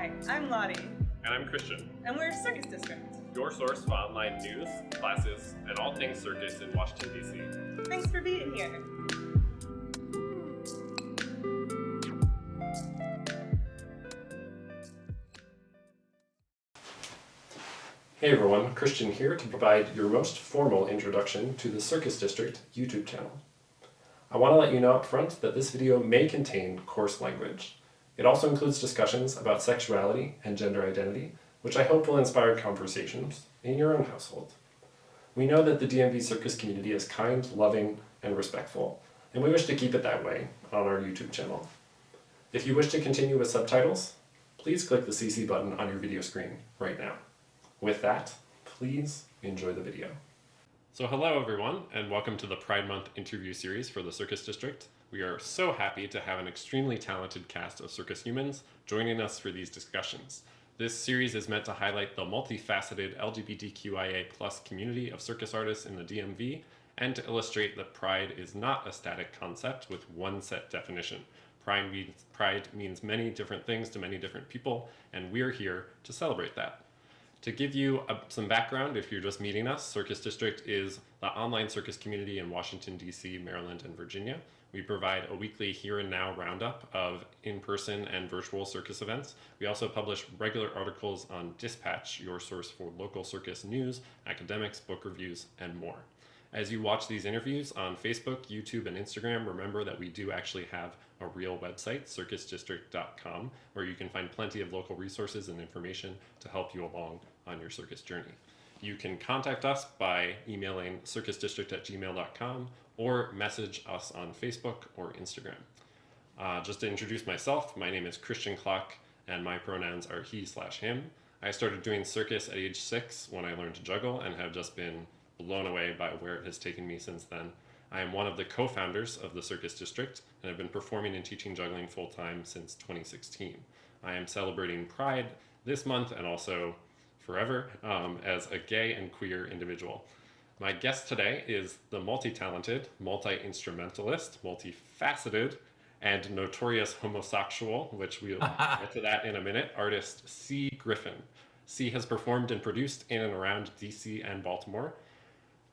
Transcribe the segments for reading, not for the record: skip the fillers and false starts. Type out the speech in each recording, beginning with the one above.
Hi, I'm Lottie. And I'm Christian. And we're Circus District. Your source for online news, classes, and all things circus in Washington, D.C. Thanks for being here. Hey everyone, Christian here to provide your most formal introduction to the Circus District YouTube channel. I want to let you know up front that this video may contain coarse language. It also includes discussions about sexuality and gender identity, which I hope will inspire conversations in your own household. We know that the DMV circus community is kind, loving, and respectful, and we wish to keep it that way on our YouTube channel. If you wish to continue with subtitles, please click the CC button on your video screen right now. With that, please enjoy the video. So hello everyone, and welcome to the Pride Month interview series for the Circus District. We are so happy to have an extremely talented cast of circus humans joining us for these discussions. This series is meant to highlight the multifaceted LGBTQIA+ community of circus artists in the DMV and to illustrate that pride is not a static concept with one set definition. Pride means many different things to many different people, and we're here to celebrate that. To give you some background, if you're just meeting us, Circus District is the online circus community in Washington, D.C., Maryland, and Virginia. We provide a weekly here and now roundup of in-person and virtual circus events. We also publish regular articles on Dispatch, your source for local circus news, academics, book reviews, and more. As you watch these interviews on Facebook, YouTube, and Instagram, remember that we do actually have a real website, circusdistrict.com, where you can find plenty of local resources and information to help you along on your circus journey. You can contact us by emailing circusdistrict@gmail.com or message us on Facebook or Instagram. Just to introduce myself, my name is Christian Klock, and my pronouns are he/him. I started doing circus at age 6 when I learned to juggle and have just been blown away by where it has taken me since then. I am one of the co-founders of the Circus District and have been performing and teaching juggling full-time since 2016. I am celebrating Pride this month and also forever as a gay and queer individual. My guest today is the multi-talented, multi-instrumentalist, multifaceted, and notorious homosexual, which we'll get to that in a minute, artist C. Griffin. C has performed and produced in and around DC and Baltimore.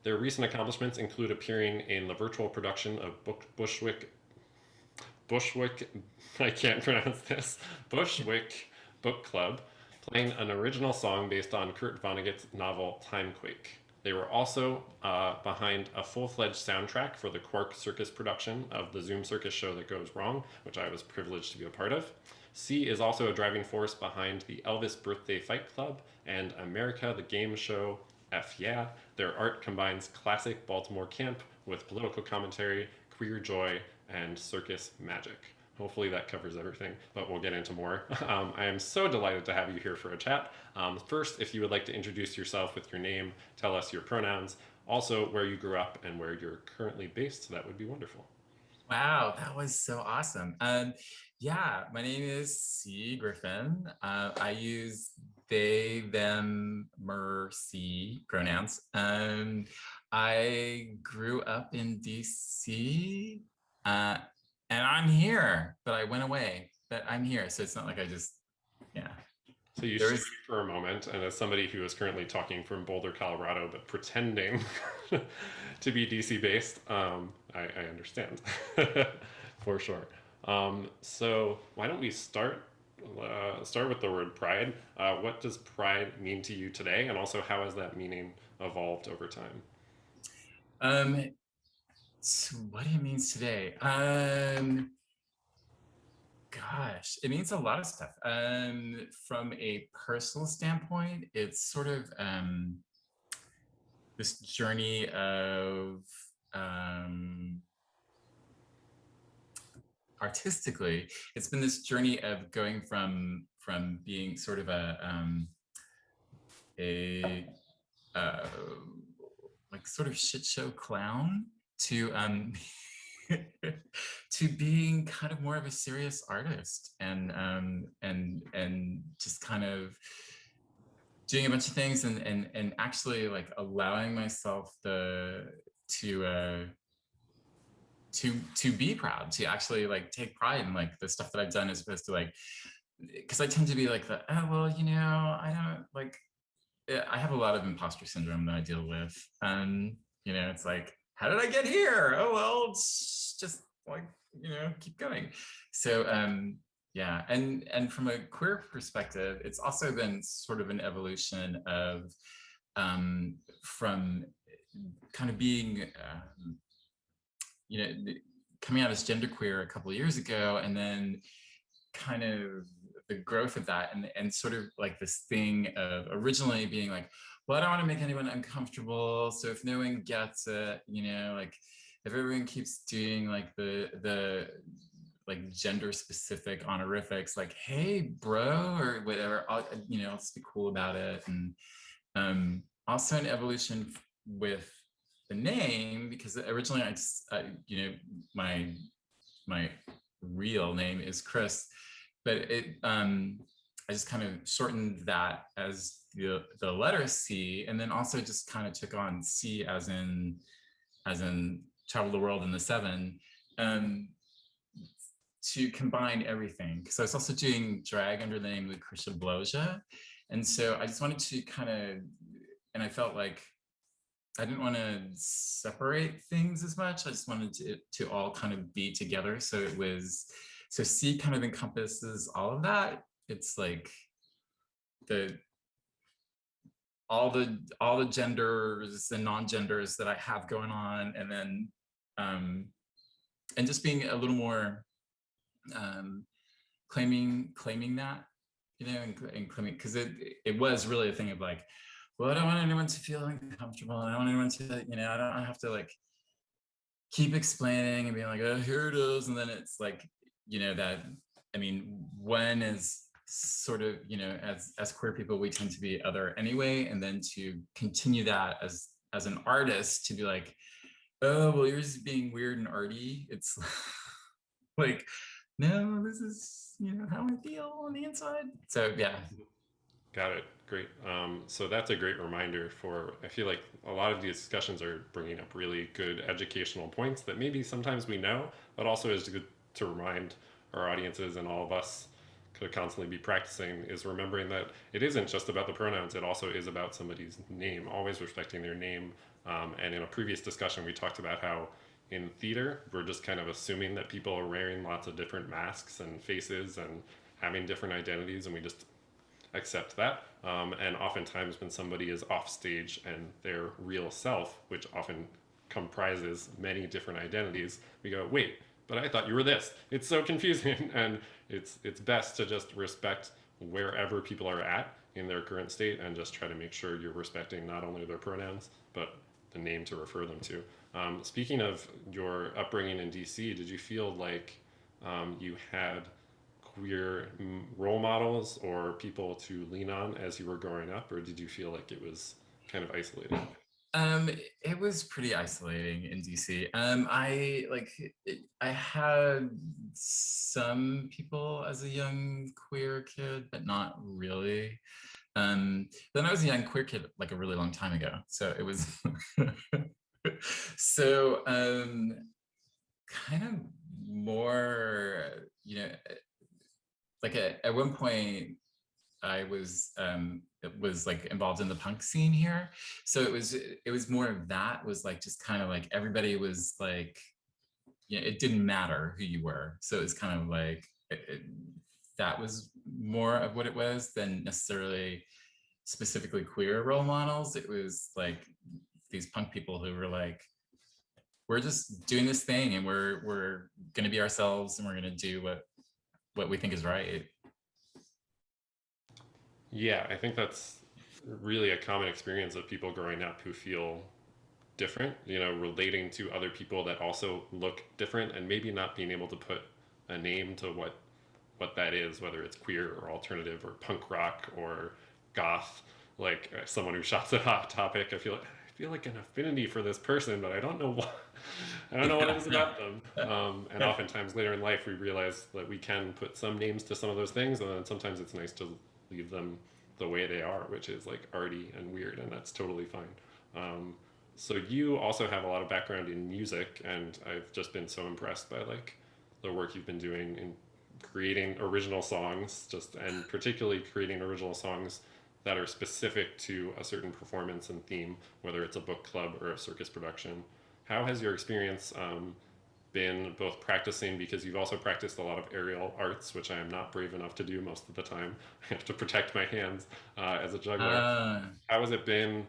Their recent accomplishments include appearing in the virtual production of Bushwick, I can't pronounce this, Bushwick Book Club, playing an original song based on Kurt Vonnegut's novel Timequake. They were also behind a full-fledged soundtrack for the Quark Circus production of the Zoom Circus show That Goes Wrong, which I was privileged to be a part of. C is also a driving force behind the Elvis Birthday Fight Club and America the Game Show F Yeah. Their art combines classic Baltimore camp with political commentary, queer joy, and circus magic. Hopefully that covers everything, but we'll get into more. I am so delighted to have you here for a chat. First, if you would like to introduce yourself with your name, tell us your pronouns, also where you grew up and where you're currently based, that would be wonderful. Wow, that was so awesome. Yeah, my name is C. Griffin. I use they, them, mercy pronouns. I grew up in DC, and I'm here, but I went away, but I'm here. So it's not like I just, yeah. So you shared for a moment, and as somebody who is currently talking from Boulder, Colorado, but pretending to be DC based, I understand for sure. So why don't we start with the word pride? What does pride mean to you today, and also how has that meaning evolved over time? So what it means today? Gosh, it means a lot of stuff. From a personal standpoint, it's sort of this journey of artistically, it's been this journey of going from being sort of a like sort of shit show clown to to being kind of more of a serious artist and just kind of doing a bunch of things and actually like allowing myself to be proud, to actually like take pride in like the stuff that I've done, as opposed to like because I tend to be like the, oh, well, I don't like, I have a lot of imposter syndrome that I deal with. It's like, how did I get here? Oh, well, it's just like, keep going. So, yeah. And from a queer perspective, it's also been sort of an evolution of, from kind of being, you know, coming out as genderqueer a couple of years ago, and then kind of the growth of that, and sort of like this thing of originally being like, well, I don't want to make anyone uncomfortable, so if no one gets it, like if everyone keeps doing like the like gender specific honorifics, like, hey bro, or whatever, I'll just be cool about it. And also an evolution with the name, because originally my my real name is Chris, but I just kind of shortened that as the letter C, and then also just kind of took on C as in travel the world in the seven, um, to combine everything. Because I was also doing drag under the name of Lucretia Bloja, and so I just wanted to kind of, and I felt like I didn't want to separate things as much. I just wanted to all kind of be together. So C kind of encompasses all of that. It's like the all the genders and non-genders that I have going on, and then and just being a little more claiming that, and claiming, because it was really a thing of like, well, I don't want anyone to feel uncomfortable. I don't want anyone to, I don't have to like keep explaining and being like, oh, here it is. And then it's like, that, I mean, when is sort of, as queer people, we tend to be other anyway. And then to continue that as an artist, to be like, oh, well, you're just being weird and arty. It's like, no, this is, how I feel on the inside. So yeah. Got it. Great. So that's a great reminder for, I feel like a lot of these discussions are bringing up really good educational points that maybe sometimes we know, but also is good to remind our audiences and all of us could constantly be practicing, is remembering that it isn't just about the pronouns, it also is about somebody's name, always respecting their name. And in a previous discussion, we talked about how in theater, we're just kind of assuming that people are wearing lots of different masks and faces and having different identities, and we just accept that. And oftentimes, when somebody is off stage and their real self, which often comprises many different identities, we go, wait, but I thought you were this. It's so confusing, and it's best to just respect wherever people are at in their current state, and just try to make sure you're respecting not only their pronouns but the name to refer them to. Speaking of your upbringing in DC, did you feel like you had queer role models or people to lean on as you were growing up, or did you feel like it was kind of isolated? It was pretty isolating in DC. I had some people as a young queer kid, but not really. Then I was a young queer kid like a really long time ago, so it was so kind of more, like at one point I was like involved in the punk scene here. So it was more of that, was like just kind of like everybody was like, it didn't matter who you were. So it's kind of like that was more of what it was than necessarily specifically queer role models. It was like these punk people who were like, we're just doing this thing, and we're gonna be ourselves, and we're gonna do what we think is right. Yeah, I think that's really a common experience of people growing up who feel different, relating to other people that also look different, and maybe not being able to put a name to what that is, whether it's queer or alternative or punk rock or goth. Like someone who shops at Hot Topic, I feel like an affinity for this person, but I don't know what I don't know what it is Yeah. about them. And oftentimes later in life, we realize that we can put some names to some of those things, and then sometimes it's nice to leave them the way they are, which is like arty and weird, and that's totally fine. Um, so you also have a lot of background in music, and I've just been so impressed by like the work you've been doing in creating original songs, and particularly creating original songs that are specific to a certain performance and theme, whether it's a book club or a circus production. How has your experience been both practicing, because you've also practiced a lot of aerial arts, which I am not brave enough to do most of the time. I have to protect my hands as a juggler. Uh, How has it been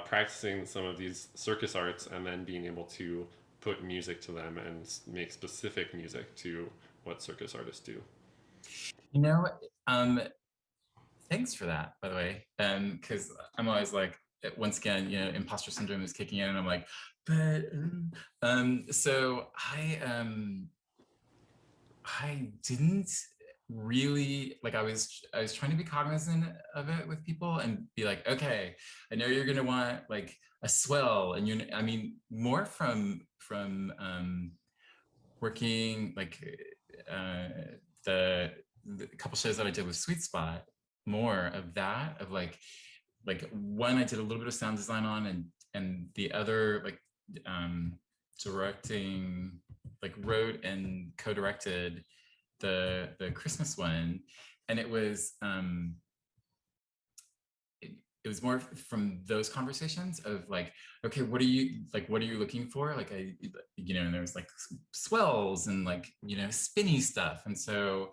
practicing some of these circus arts and then being able to put music to them and make specific music to what circus artists do? you know, um, thanks for that, by the way. Because I'm always like, once again, imposter syndrome is kicking in, and I'm like, but so I didn't really like. I was trying to be cognizant of it with people and be like, okay, I know you're gonna want like a swell, and I mean, more from working like uh, the the couple shows that I did with Sweet Spot, more of that of like one I did a little bit of sound design on, and the other like um directing, like wrote and co-directed the Christmas one. And it was more from those conversations of like, okay, what are you looking for? Like and there was like swells and like, spinny stuff. And so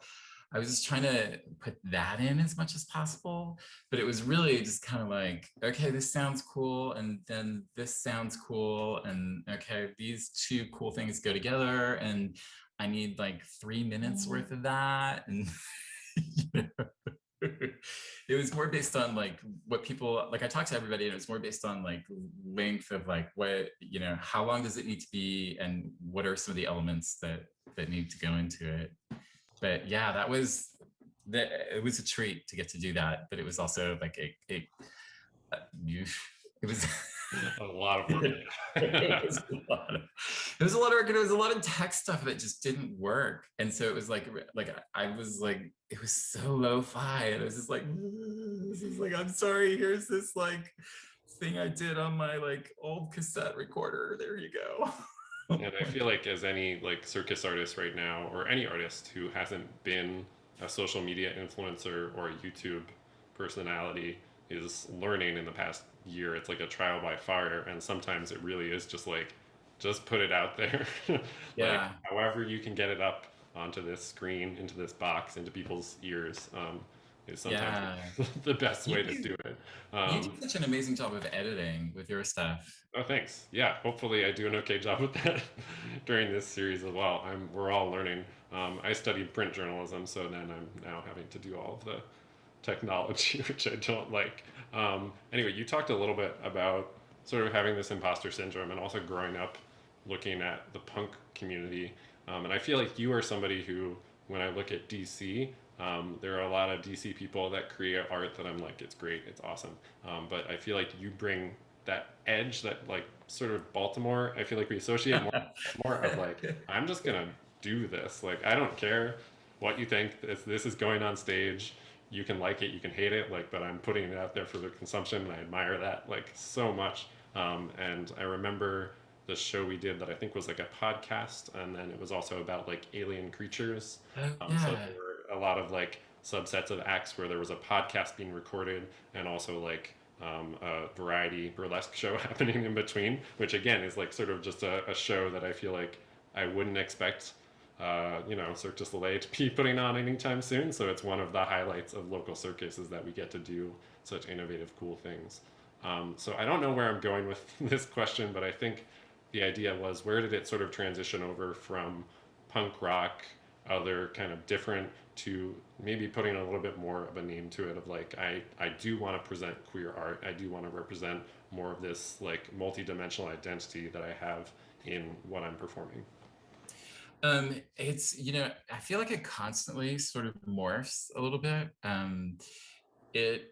I was just trying to put that in as much as possible, but it was really just kind of like, okay, this sounds cool, and then this sounds cool, and okay, these two cool things go together, and I need like 3 minutes worth of that, and you know, it was more based on like what people like. I talked to everybody, and it was more based on like length of like what how long does it need to be, and what are some of the elements that need to go into it. But yeah, it was a treat to get to do that, but it was also like it was A lot of work. it was a lot of it was a lot of work, and it was a lot of tech stuff that just didn't work. And so it was like I was like, it was so lo-fi, and I was just like, this is like, I'm sorry, here's this like thing I did on my like old cassette recorder, there you go. And I feel like as any like circus artist right now, or any artist who hasn't been a social media influencer or a YouTube personality, is learning in the past year. It's like a trial by fire, and sometimes it really is just like, just put it out there. Like Yeah. however you can get it up onto this screen, into this box, into people's ears, is sometimes Yeah. the best You way to do, do it. you do such an amazing job of editing with your stuff. Oh, thanks. Yeah, hopefully I do an okay job with that during this series as well. We're all learning. I studied print journalism, so then I'm now having to do all of the technology, which I don't like. Anyway, you talked a little bit about sort of having this imposter syndrome and also growing up looking at the punk community. And I feel like you are somebody who, when I look at DC, there are a lot of DC people that create art that I'm like, it's great, it's awesome. But I feel like you bring that edge that like sort of Baltimore, I feel like we associate more of like, I'm just gonna do this. Like I don't care what you think. This is going on stage. You can like it, you can hate it, like, but I'm putting it out there for the consumption, and I admire that like so much. And I remember the show we did that I think was like a podcast, and then it was also about like alien creatures. Oh, So yeah. there were a lot of like subsets of acts where there was a podcast being recorded, and also like a variety burlesque show happening in between, which again is like sort of just a show that I feel like I wouldn't expect, Cirque du Soleil to be putting on anytime soon. So it's one of the highlights of local circus is that we get to do such innovative, cool things. So I don't know where I'm going with this question, but I think the idea was, where did it sort of transition over from punk rock, other kind of different, to maybe putting a little bit more of a name to it of like, I do want to present queer art. I do want to represent more of this like multi-dimensional identity that I have in what I'm performing. It's, I feel like it constantly sort of morphs a little bit. It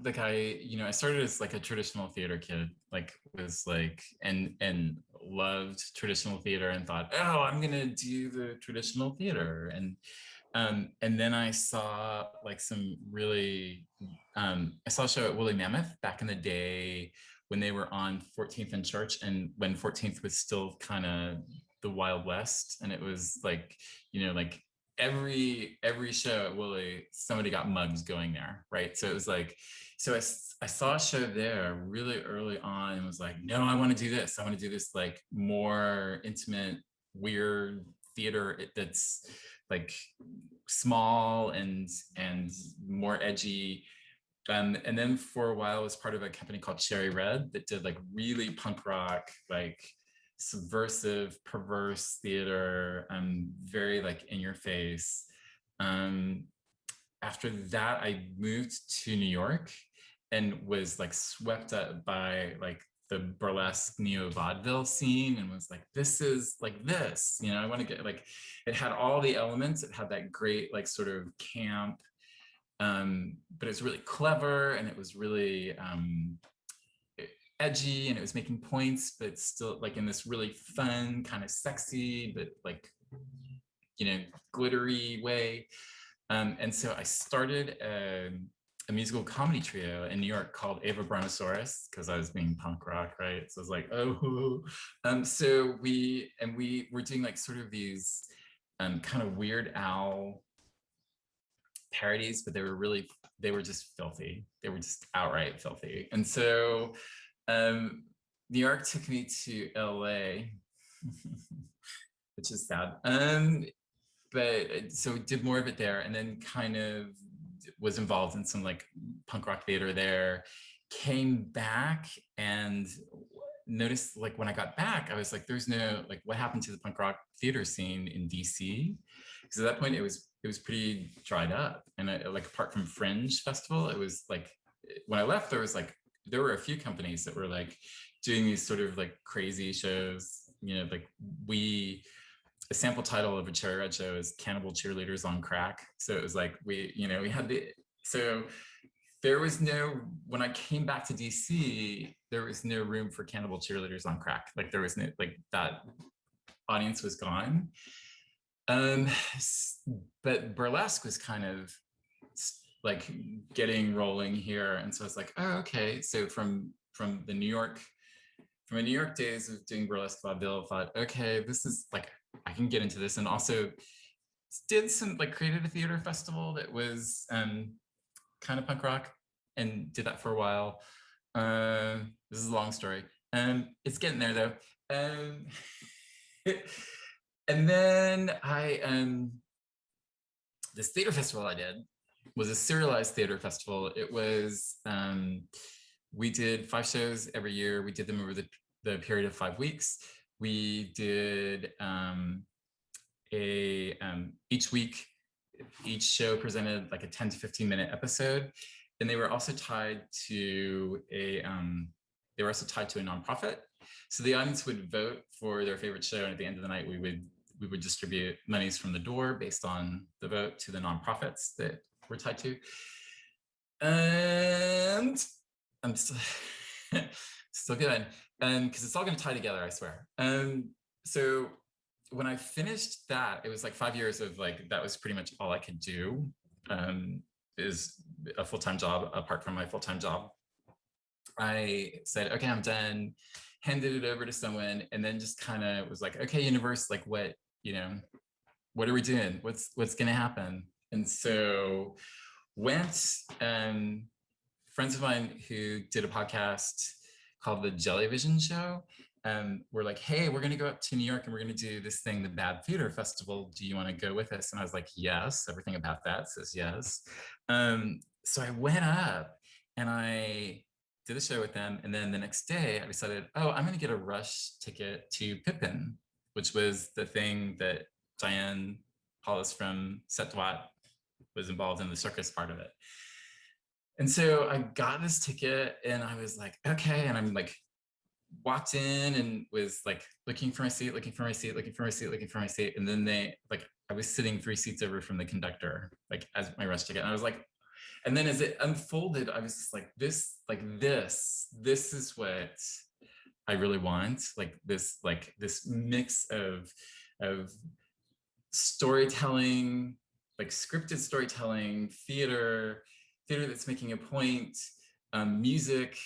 like I started as like a traditional theater kid, like was like and loved traditional theater and thought, oh, I'm gonna do the traditional theater. And then I saw like some really I saw a show at Woolly Mammoth back in the day when they were on 14th and Church, and when 14th was still kind of the Wild West, and it was like like every show at Woolley, somebody got mugs going there, right? So it was like, so I saw a show there really early on and was like, no, I want to do this. I want to do this like more intimate, weird theater that's like small and more edgy. And then for a while I was part of a company called Cherry Red that did like really punk rock, like subversive, perverse theater, very like in your face. Um, After that, I moved to New York and was like swept up by like the burlesque neo vaudeville scene and was like, this is like this, you know, I want to get like, it had all the elements. It had that great like sort of camp, but it's really clever and it was really edgy and it was making points, but still like in this really fun, kind of sexy, but like, you know, glittery way. And so I started a musical comedy trio in New York called Ava Brontosaurus because I was being punk rock, right? So I was like, oh, so we were doing like sort of these kind of Weird Al parodies, but they were just filthy. They were just outright filthy. And so New York took me to LA, which is sad. But so did more of it there, and then kind of was involved in some like punk rock theater there. Came back and noticed like when I got back, I was like, there's no like what happened to the punk rock theater scene in DC? Because at that point it was pretty dried up. And like apart from Fringe Festival, it was like when I left, there were a few companies that were like doing these sort of like crazy shows, you know, like the sample title of a Cherry Red show is Cannibal Cheerleaders on Crack. So it was like, we had so there was no, when I came back to DC, there was no room for Cannibal Cheerleaders on Crack. Like there was no, like that audience was gone. But burlesque was kind of like getting rolling here. And so I was like, oh, okay. So from my New York days of doing burlesque vaudeville, I thought, okay, this is like, I can get into this. And also did some like created a theater festival that was kind of punk rock and did that for a while. This is a long story. It's getting there though. And then this theater festival I did was a serialized theater festival. It was, we did 5 shows every year. We did them over the period of 5 weeks. We did each week, each show presented like a 10 to 15 minute episode. And they were also tied to a nonprofit. So the audience would vote for their favorite show. And at the end of the night, we would distribute monies from the door based on the vote to the nonprofits that we're tied to. And I'm still good. Because it's all going to tie together, I swear. So when I finished that, it was like 5 years of like, that was pretty much all I could do, is a full-time job apart from my full-time job. I said, okay, I'm done, handed it over to someone, and then just kind of was like, okay, universe, like what are we doing? What's going to happen? And so went, friends of mine who did a podcast called the Jellyvision Show, were like, hey, we're going to go up to New York and we're going to do this thing, the Bad Theater Festival. Do you want to go with us? And I was like, yes, everything about that says yes. So I went up and I did a show with them. And then the next day I decided, oh, I'm going to get a rush ticket to Pippin, which was the thing that Diane Hollis from Set Droit was involved in, the circus part of it. And so I got this ticket and I was like, okay. And I'm like, walked in and was like looking for my seat. And then I was sitting 3 seats over from the conductor, like as my rush ticket. And I was like, and then as it unfolded, I was just like, this is what I really want. Like this mix of storytelling, like scripted storytelling, theater that's making a point, music,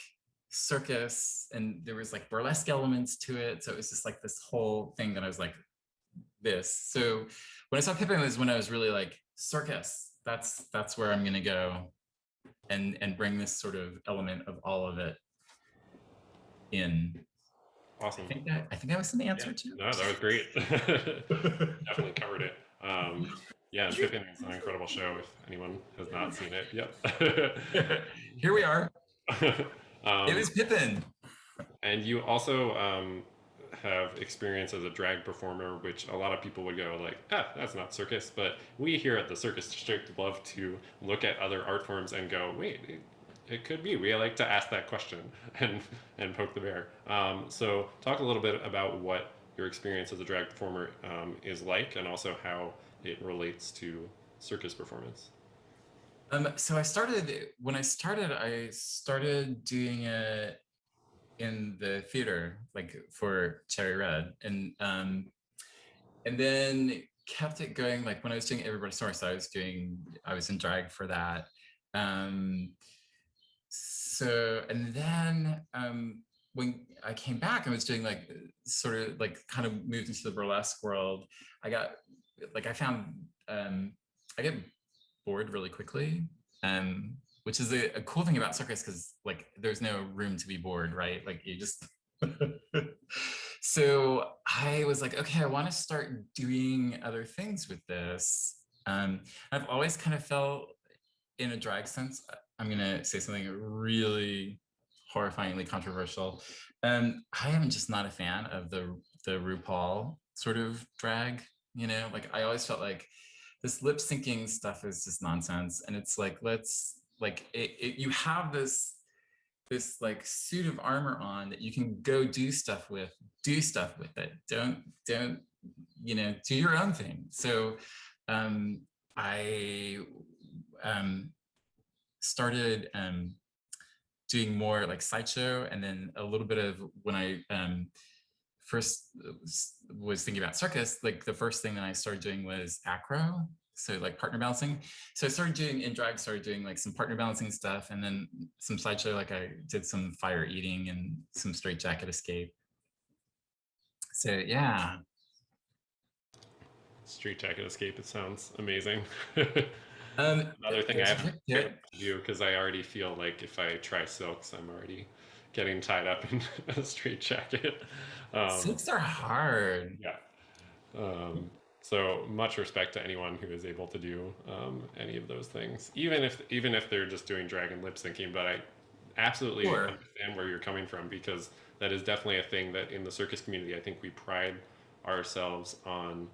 circus, and there was like burlesque elements to it. So it was just like this whole thing that I was like, this. So when I saw Pippin was when I was really like, circus, that's where I'm gonna go and bring this sort of element of all of it in. Awesome. I think that was an answer too. No, that was great. Definitely covered it. Yeah, and Pippin is an incredible show if anyone has not seen it. Yep. Here we are. It was Pippin. And you also have experience as a drag performer, which a lot of people would go like, ah, that's not circus. But we here at the Circus District love to look at other art forms and go, wait, it could be. We like to ask that question and poke the bear. So talk a little bit about what your experience as a drag performer is like, and also how it relates to circus performance. So I started doing it in the theater, like for Cherry Red, and then kept it going. Like when I was doing Everybody's Source, I was in drag for that. So and then when I came back, I was doing like sort of like kind of moved into the burlesque world. I got like I found I get bored really quickly, which is a cool thing about circus because like there's no room to be bored, right? Like you just so I was like, okay, I want to start doing other things with this. I've always kind of felt in a drag sense, I'm gonna say something really horrifyingly controversial. I am just not a fan of the RuPaul sort of drag, like I always felt like this lip syncing stuff is just nonsense. And it's like, you have this like suit of armor on that you can go do stuff with it. Don't, do your own thing. So I started doing more like sideshow, and then a little bit of when I first was thinking about circus, like the first thing that I started doing was acro, so like partner balancing. So I started doing like some partner balancing stuff, and then some sideshow, like I did some fire eating and some straight jacket escape. So yeah. Straight jacket escape, it sounds amazing. Another Another thing I haven't to do, because I already feel like if I try silks, I'm already getting tied up in a straight jacket. Silks are hard. Yeah. So much respect to anyone who is able to do any of those things, even if they're just doing drag and lip syncing. But I absolutely understand where you're coming from, because that is definitely a thing that in the circus community, I think we pride ourselves on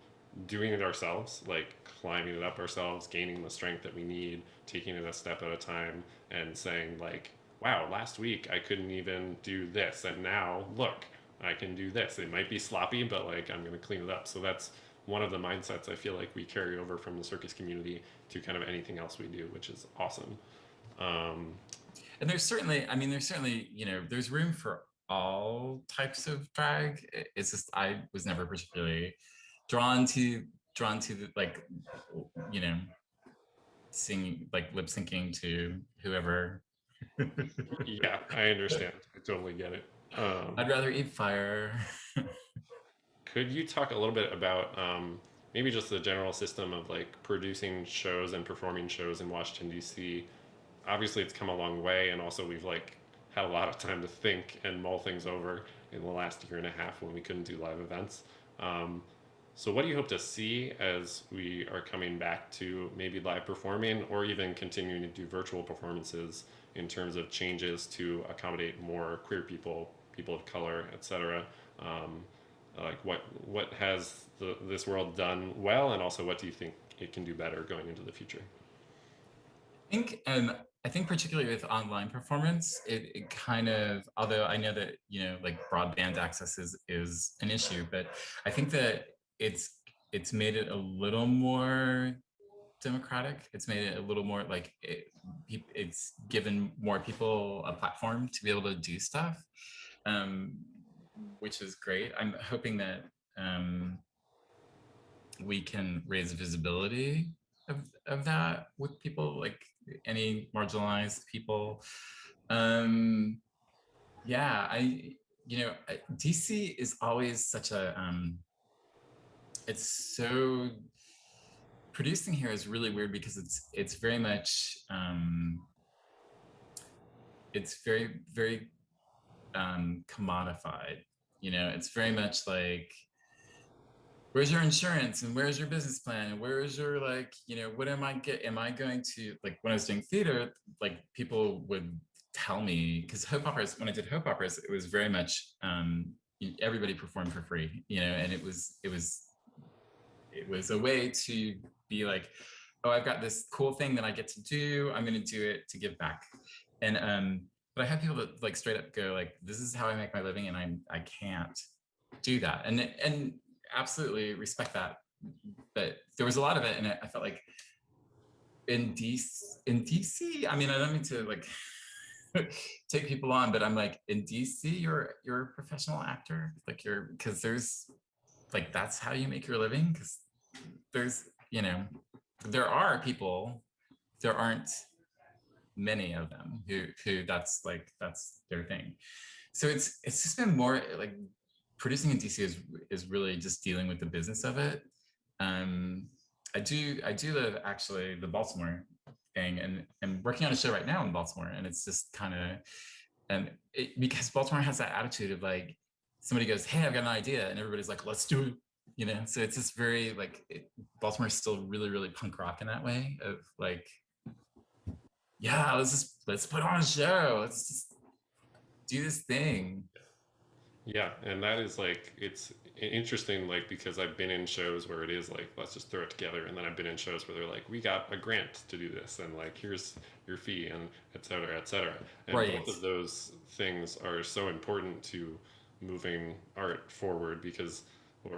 doing it ourselves, like climbing it up ourselves, gaining the strength that we need, taking it a step at a time, and saying like, wow, last week I couldn't even do this, and now look, I can do this. It might be sloppy, but like I'm going to clean it up. So that's one of the mindsets I feel like we carry over from the circus community to kind of anything else we do, which is awesome. And there's certainly, there's room for all types of drag. It's just I was never particularly drawn to the, like, singing, like lip syncing to whoever. Yeah, I understand. I totally get it. I'd rather eat fire. Could you talk a little bit about maybe just the general system of like producing shows and performing shows in Washington, D.C.? Obviously, it's come a long way, and also we've like had a lot of time to think and mull things over in the last year and a half when we couldn't do live events. So what do you hope to see as we are coming back to maybe live performing, or even continuing to do virtual performances, in terms of changes to accommodate more queer people, people of color, etc.? Like what has this world done well, and also what do you think it can do better going into the future? I think particularly with online performance, it kind of, although I know that, like broadband access is an issue, but I think that it's made it a little more democratic. It's made it a little more like it's given more people a platform to be able to do stuff, which is great. I'm hoping that we can raise visibility of that with people, like any marginalized people. Yeah, DC is always such a it's so producing here is really weird because it's very much it's very commodified. It's very much like, where's your insurance and where's your business plan and where's your, like, what am I going to, like, when I was doing theater, like, people would tell me, because Hope Operas, when I did Hope Operas, it was very much everybody performed for free, and it was a way to be like, oh, I've got this cool thing that I get to do, I'm going to do it to give back. And but I have people that, like, straight up go like, this is how I make my living, and I can't do that. And absolutely respect that. But there was a lot of it, and I felt like in DC, I mean, I don't mean to, like, take people on, but I'm like, in DC, you're a professional actor, like, because there's, like, that's how you make your living, because there's, there are people, there aren't many of them who that's their thing. So it's just been more like, producing in DC is really just dealing with the business of it. I do live, actually, the Baltimore thing, and I'm working on a show right now in Baltimore, and it's just kind of, because Baltimore has that attitude of, like, somebody goes, hey, I've got an idea, and everybody's like, let's do it. So it's just very, like, Baltimore is still really, really punk rock in that way of, like, yeah, let's put on a show, let's just do this thing. Yeah, and that is like, it's interesting, like, because I've been in shows where it is like, let's just throw it together, and then I've been in shows where they're like, we got a grant to do this, and like, here's your fee, and et cetera, et cetera. And Right. both of those things are so important to moving art forward, because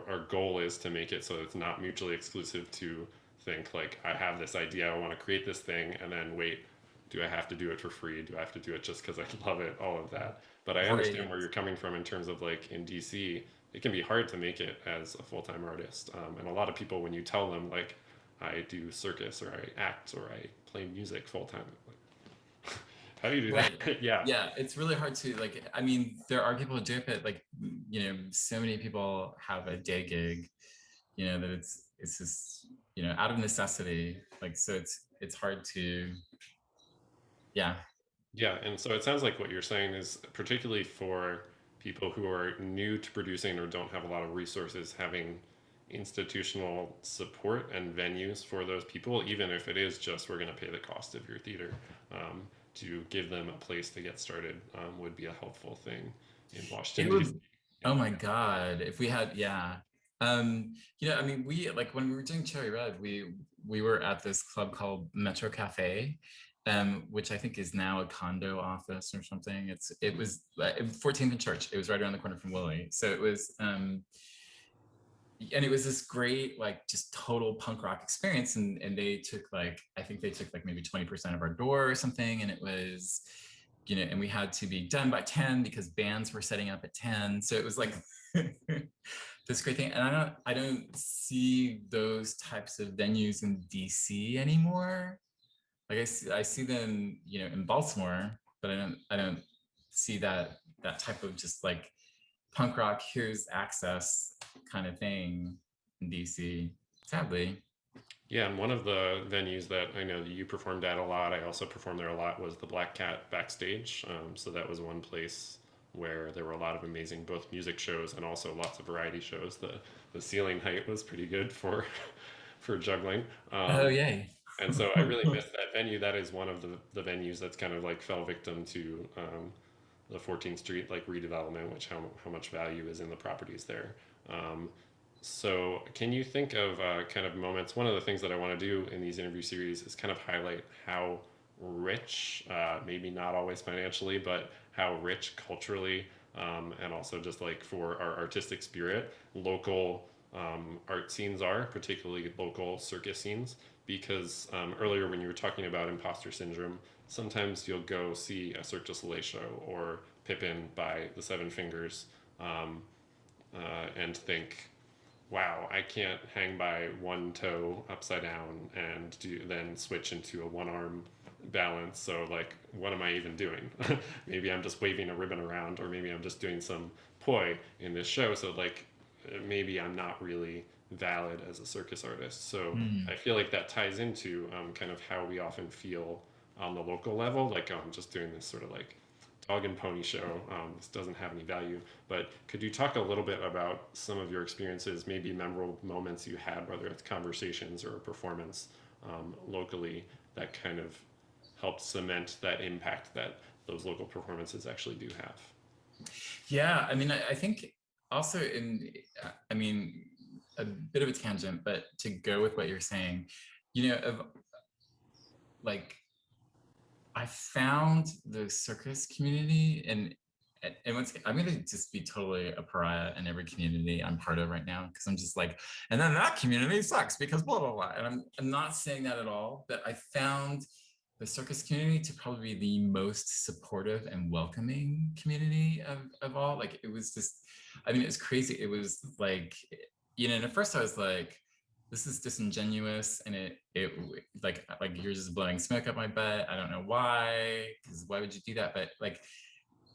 our goal is to make it so it's not mutually exclusive, to think like, I have this idea, I want to create this thing, and then wait, do I have to do it for free? Do I have to do it just because I love it? All of that. But I understand Right. where you're coming from in terms of, like, in DC, it can be hard to make it as a full time artist. And a lot of people, when you tell them, like, I do circus or I act or I play music full time, like, how do you do Right. that? Yeah. Yeah, it's really hard to, like, I mean, there are people who do it, but, like, so many people have a day gig, that it's just, out of necessity. Like, so it's hard to, yeah. Yeah, and so it sounds like what you're saying is, particularly for people who are new to producing or don't have a lot of resources, having institutional support and venues for those people, even if it is just, we're going to pay the cost of your theater, to give them a place to get started, would be a helpful thing in It Washington, D.C. would, oh my God, if we had, yeah. I mean, we, like, when we were doing Cherry Red, we were at this club called Metro Cafe, which I think is now a condo office or something. It was 14th and Church. It was right around the corner from Willie. So it was, and it was this great, like, just total punk rock experience. And they took, like, I think they took, like, maybe 20% of our door or something. And it was, and we had to be done by 10 because bands were setting up at 10. So it was like this great thing. And I don't see those types of venues in DC anymore. Like, I see them, in Baltimore, but I don't see that type of just, like, punk rock, here's access kind of thing in DC, sadly. Yeah, and one of the venues that I know that you performed at a lot, I also performed there a lot, was the Black Cat backstage. So that was one place where there were a lot of amazing both music shows and also lots of variety shows. The ceiling height was pretty good for for juggling. Oh, yay. And so I really missed that venue. That is one of the venues that's kind of like fell victim to the 14th Street like redevelopment, which how much value is in the properties there. Um, so, can you think of kind of moments? One of the things that I want to do in these interview series is kind of highlight how rich, maybe not always financially, but how rich culturally, and also just like for our artistic spirit, local art scenes are, particularly local circus scenes. Because earlier when you were talking about imposter syndrome, sometimes you'll go see a Cirque du Soleil show or Pippin by the Seven Fingers, and think, wow, I can't hang by one toe upside down and then switch into a one arm balance. So, like, what am I even doing? Maybe I'm just waving a ribbon around, or maybe I'm just doing some poi in this show. So, like, maybe I'm not really valid as a circus artist. So Mm. I feel like that ties into kind of how we often feel on the local level, like I'm just doing this sort of like dog and pony show. This doesn't have any value. But could you talk a little bit about some of your experiences, maybe memorable moments you had, whether it's conversations or a performance locally, that kind of helped cement that impact that those local performances actually do have? Yeah, I mean, I think also I mean, a bit of a tangent, but to go with what you're saying, of like, I found the circus community and I'm gonna just be totally a pariah in every community I'm part of right now because I'm just like, and then that community sucks because blah blah blah. And I'm not saying that at all, but I found the circus community to probably be the most supportive and welcoming community of all. Like it was just, I mean, it was crazy. It was like, and at first I was like, this is disingenuous and it like you're just blowing smoke up my butt. I don't know why, because why would you do that? But like,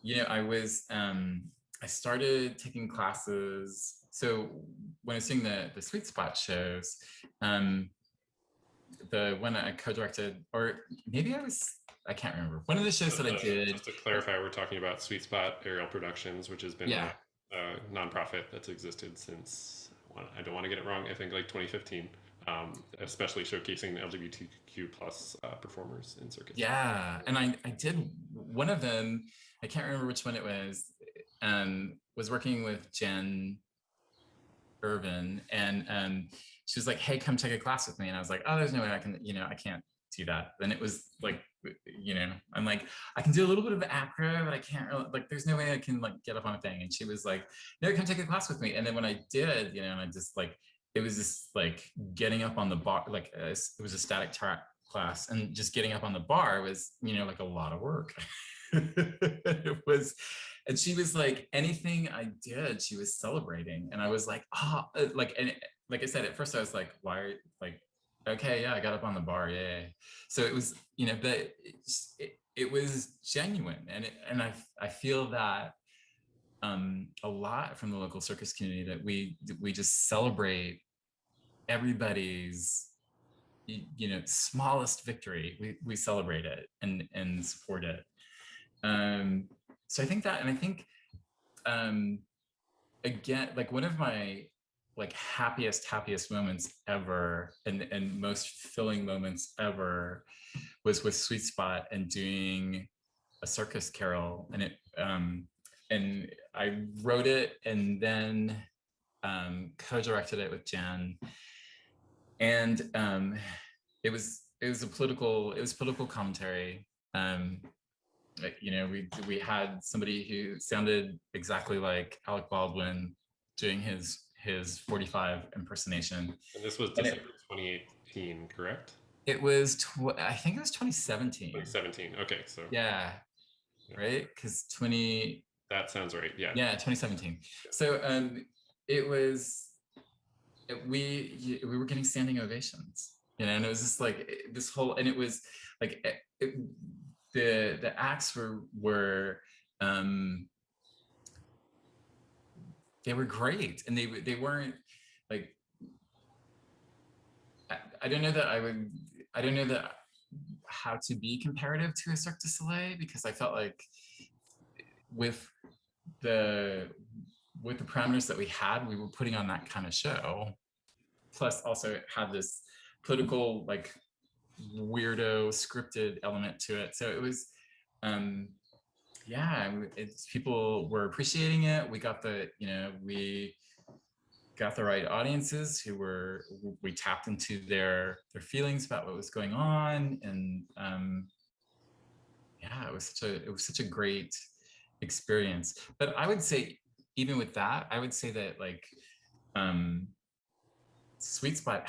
I started taking classes. So when I was doing the Sweet Spot shows, the one I co-directed, or maybe I can't remember. One of the shows that I did. Just to clarify, we're talking about Sweet Spot Aerial Productions, which has been Yeah. a nonprofit that's existed since, I don't want to get it wrong, I think like 2015, especially showcasing the LGBTQ plus performers in circus. Yeah, and I did one of them. I can't remember which one it was. Was working with Jen Irvin, and she was like, "Hey, come take a class with me." And I was like, "Oh, there's no way I can. I can't do that." Then it was like, I'm like, I can do a little bit of acro, but I can't really, like, there's no way I can like get up on a thing. And she was like, "No, come take a class with me." And then when I did, and I just like, it was just like getting up on the bar, like it was a static track class, and just getting up on the bar was, like a lot of work. It was, and she was like, anything I did, she was celebrating, and I was like, like, and like I said, at first I was like, why are like, okay, yeah, I got up on the bar, yeah. So it was, but it was genuine, and I feel that a lot from the local circus community, that we just celebrate everybody's smallest victory. We celebrate it and support it. So I think that, and I think again, like one of my like happiest moments ever, and most filling moments ever, was with Sweet Spot and doing a circus carol, and I wrote it and then co-directed it with Jen, and it was political commentary. We had somebody who sounded exactly like Alec Baldwin doing his 45 impersonation. And this was December 2018, correct? It was I think it was 2017. 2017. Okay, so Yeah, right, because 20 that sounds right. Yeah. Yeah, 2017. So it was we were getting standing ovations, and it was just like this whole, and it was like the acts were they were great, and they weren't like, I don't know that I don't know that how to be comparative to a Cirque du Soleil, because I felt like with the parameters that we had, we were putting on that kind of show. Plus, also it had this political, like, weirdo scripted element to it. So it was, people were appreciating it. We got we got the right audiences we tapped into their feelings about what was going on, and it was such a great experience. But I would say, even with that, I would say that like Sweet Spot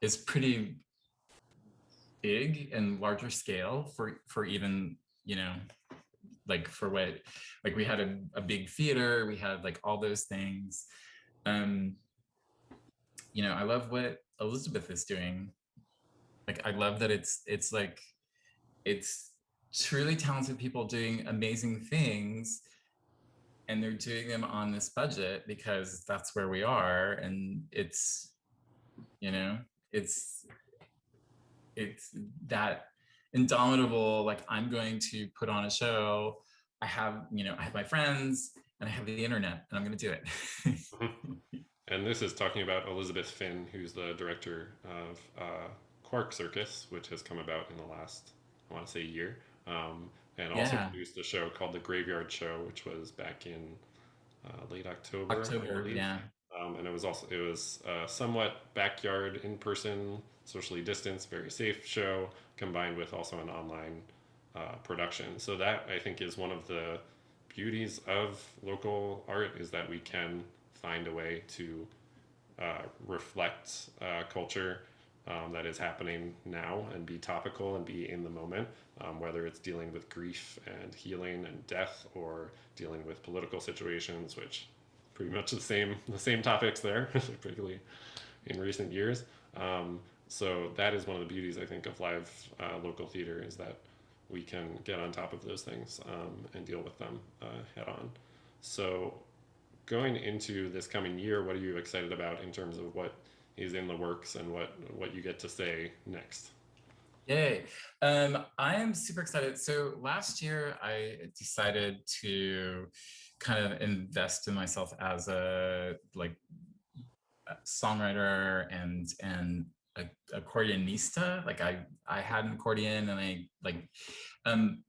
is pretty big and larger scale for even, like for what, like we had a big theater, we had like all those things. I love what Elizabeth is doing. Like I love that it's like, it's truly talented people doing amazing things, and they're doing them on this budget because that's where we are, and it's, you know, it's it's that indomitable, like, I'm going to put on a show. I have, I have my friends and I have the internet and I'm going to do it. And this is talking about Elizabeth Finn, who's the director of Quark Circus, which has come about in the last, I want to say, year, and also Yeah, produced a show called The Graveyard Show, which was back in late October, I October. believe. Yeah. And it was somewhat backyard, in person, socially distanced, very safe show, combined with also an online production. So that, I think, is one of the beauties of local art, is that we can find a way to reflect culture that is happening now and be topical and be in the moment, whether it's dealing with grief and healing and death, or dealing with political situations, which pretty much the same topics there, particularly in recent years. So that is one of the beauties, I think, of live local theater, is that we can get on top of those things and deal with them head on. So going into this coming year, what are you excited about in terms of what is in the works and what you get to say next? Yay. I am super excited. So last year I decided to kind of invest in myself as a songwriter and accordionista. Like I had an accordion, and I um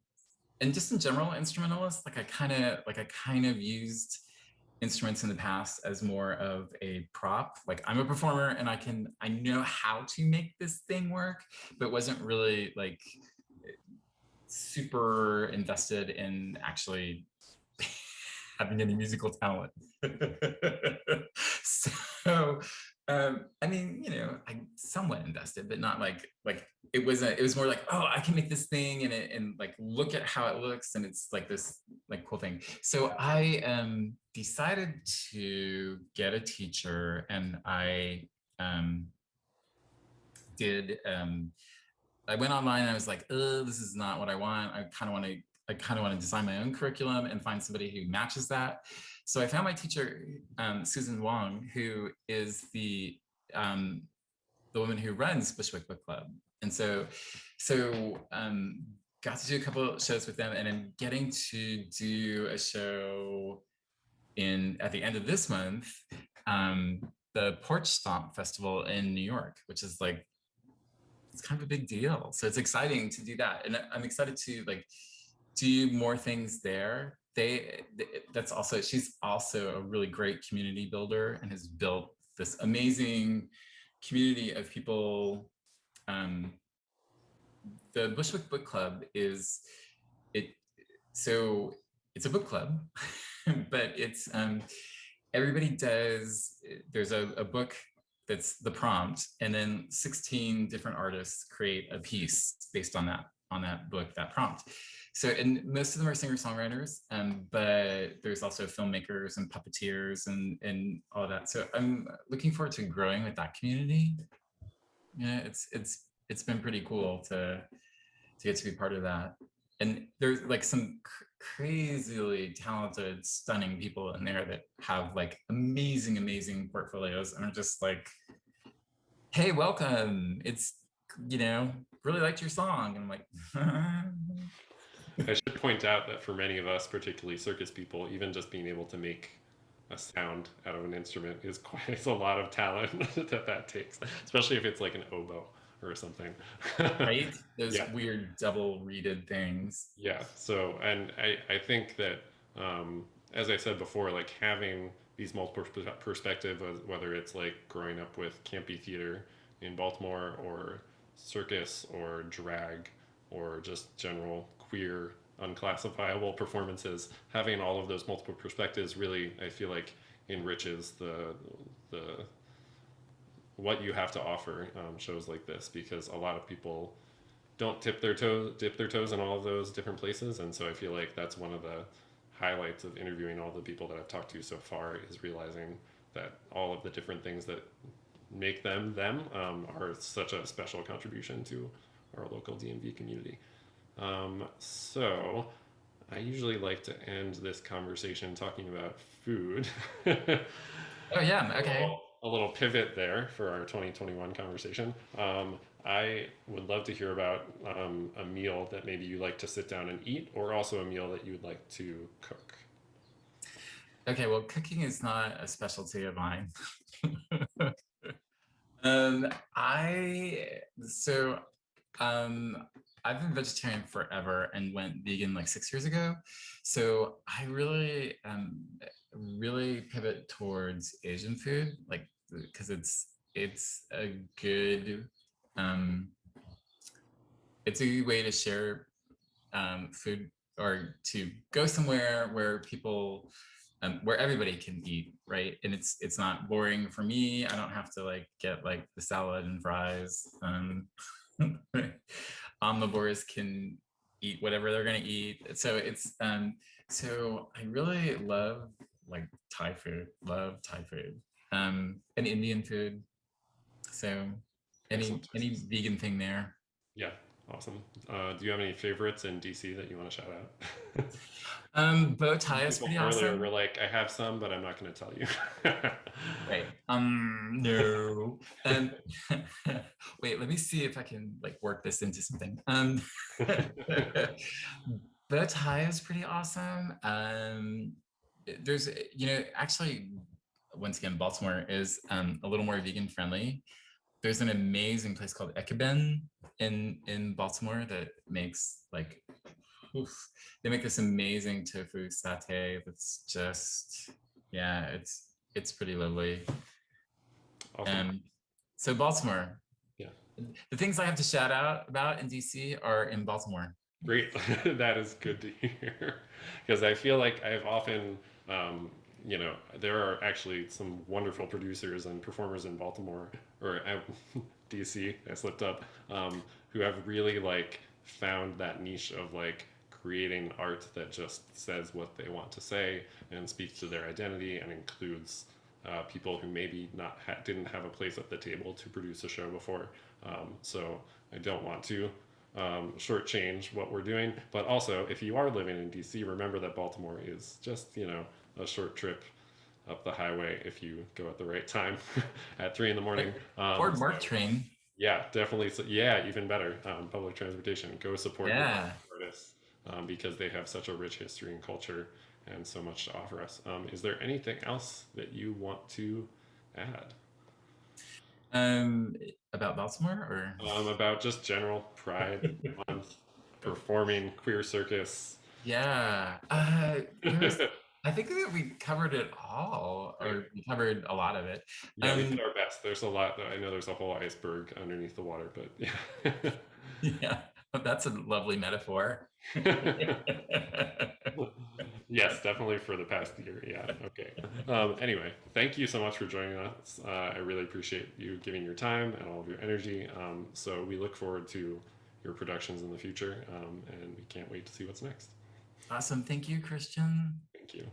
and just in general instrumentalist. Like I kind of used instruments in the past as more of a prop. Like, I'm a performer and I know how to make this thing work, but wasn't really like super invested in actually having any musical talent. So I mean, I somewhat invested, but not like it was more like, oh, I can make this thing, and like, look at how it looks, and it's like this like cool thing. So I decided to get a teacher, and did I went online and I was like, oh, this is not what I want. I kind of want to design my own curriculum and find somebody who matches that. So I found my teacher, Susan Wong, who is um, the woman who runs Bushwick Book Club. And so got to do a couple of shows with them, and I'm getting to do a show at the end of this month, the Porch Stomp Festival in New York, which is like, it's kind of a big deal. So it's exciting to do that, and I'm excited to like do more things there. She's also a really great community builder and has built this amazing community of people. The Bushwick Book Club is it. So it's a book club, but it's everybody does. There's a book that's the prompt, and then 16 different artists create a piece based on that book, that prompt. So, and most of them are singer-songwriters, but there's also filmmakers and puppeteers and all of that. So I'm looking forward to growing with that community. Yeah, it's been pretty cool to get to be part of that. And there's like some crazily talented, stunning people in there that have like amazing portfolios, and are just like, hey, welcome. It's, really liked your song. And I'm like, I should point out that for many of us, particularly circus people, even just being able to make a sound out of an instrument is quite a lot of talent that takes, especially if it's like an oboe or something. right? Those Yeah. weird double reeded things. Yeah. So, and I think that, as I said before, like having these multiple perspectives, whether it's like growing up with campy theater in Baltimore, or circus, or drag, or just general queer unclassifiable performances, having all of those multiple perspectives really, I feel like, enriches the what you have to offer shows like this, because a lot of people don't dip their toes in all of those different places. And so I feel like that's one of the highlights of interviewing all the people that I've talked to so far, is realizing that all of the different things that make them are such a special contribution to our local DMV community. So I usually like to end this conversation talking about food. Oh yeah, okay. A little pivot there for our 2021 conversation. I would love to hear about a meal that maybe you like to sit down and eat, or also a meal that you would like to cook. Okay, well, cooking is not a specialty of mine. I so um I've been vegetarian forever and went vegan like 6 years ago. So I really pivot towards Asian food, like because it's a good um it's a good way to share food or to go somewhere where people where everybody can eat, right? And it's not boring for me. I don't have to like get like the salad and fries. Omnivores can eat whatever they're gonna eat. So I really love like Thai food. Love Thai food. And Indian food. So Excellent any choices. vegan thing there. Yeah, awesome. Do you have any favorites in DC that you want to shout out? Bow Some tie is people pretty earlier were awesome. like, I have some, but I'm not going to tell you. Right. No. Wait, let me see if I can like work this into something. Bow tie is pretty awesome. There's, actually, once again, Baltimore is a little more vegan friendly. There's an amazing place called Ekeben in Baltimore that makes like, oof, they make this amazing tofu satay that's just, yeah, it's pretty lovely. Awesome. Um, so Baltimore, Yeah. the things I have to shout out about in DC are in Baltimore. Great. That is good to hear. Because I feel like I've often, um, there are actually some wonderful producers and performers in Baltimore or DC, I slipped up, who have really like found that niche of like creating art that just says what they want to say and speaks to their identity and includes people who maybe not didn't have a place at the table to produce a show before. So I don't want to shortchange what we're doing. But also, if you are living in DC, remember that Baltimore is just, a short trip up the highway if you go at the right time at 3 in the morning. Or So, Mark Train. yeah, definitely. So, yeah, even better. Public transportation. Go support your Yeah. artists because they have such a rich history and culture and so much to offer us. Is there anything else that you want to add? Um, about Baltimore or About just general Pride Month, performing queer circus. yeah. I think that we covered it all, Great. or we covered a lot of it. Yeah, we did Um, our best. There's a lot. I know there's a whole iceberg underneath the water, but yeah. yeah, that's a lovely metaphor. Yes, definitely for the past year. Yeah. Okay. Anyway, thank you so much for joining us. I really appreciate you giving your time and all of your energy. So we look forward to your productions in the future, and we can't wait to see what's next. Awesome. Thank you, Christian. Thank you.